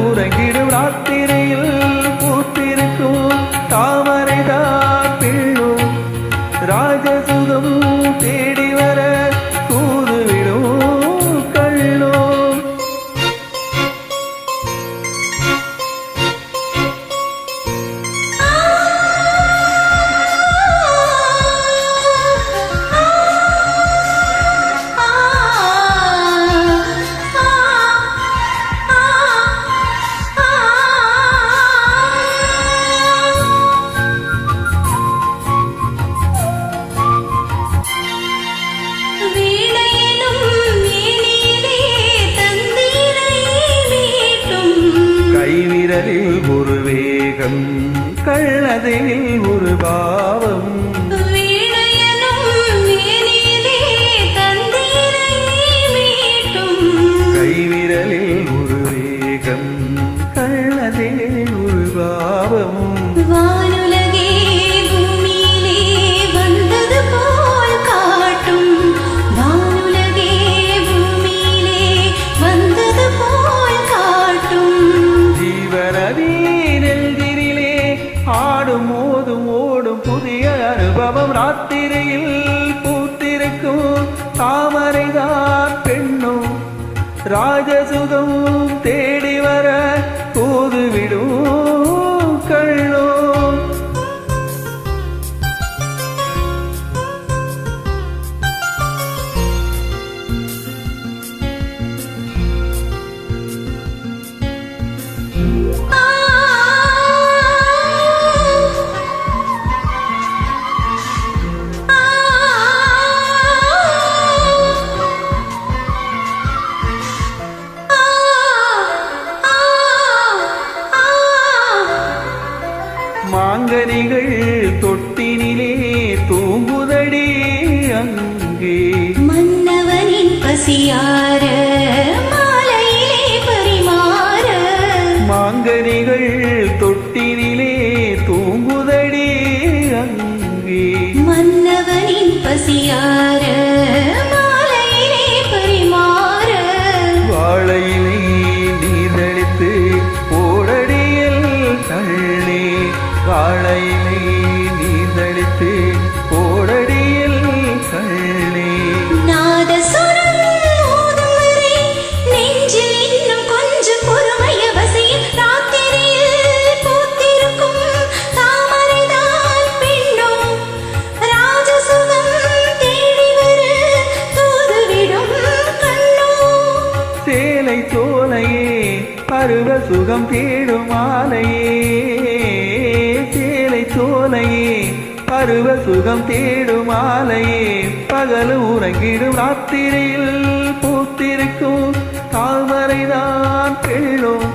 உறங்கிடும் ராத்திரியில் பூத்திருக்கும் தாமரைதான் பிள்ளும் ராஜசுகம் தேடி வர தூதுவிடும் கள்ளும். கைவிரலில் ஒரு வேகம் கள்ளதில் ஒரு பாவம் கைவிரலில் ஒரு வேகம் கள்ளதில் ஒரு பாவம். ஆடும் மோதும் ஓடும் புதிய அனுபவம் ராத்திரியில் பூத்திருக்கும் தாமரைதான் பெண்ணும் ராஜசுகம் தேடி வர தூதுவிடும் கள்ளும். மாங்கனிகள் தொட்டினிலே தூங்குதடி அங்கே மன்னவனின் பசியார மாலையிலே பரிமாற. மாங்கனிகள் தொட்டினிலே தூங்குதடி அங்கே மன்னவனின் பசியார மாலையிலே பரிமாற. வாழையிலே நீதளித்து ஓடடியில் தள்ளி வாழையிலே நீதளித்து ஓடடியில் தள்ளி. நாதசுரம் ஓதும் வரை நெஞ்சில் இன்னும் கொஞ்சம் பொறுமைய வசையில் ராத்திரியில் பூத்திருக்கும் தாமரைதான் பெண்ணும் ராஜசுகம் தேடி வர தூதுவிடும் கள்ளும். சேலை தோலையே பருவ சுகம் தேடும் மாலையே சேலை தோலையே பருவ சுகம் தேடும் மாலையே பகல் உறங்கிடும் ராத்திரியில் பூத்திருக்கும் தாமரைதான் பெண்ணும்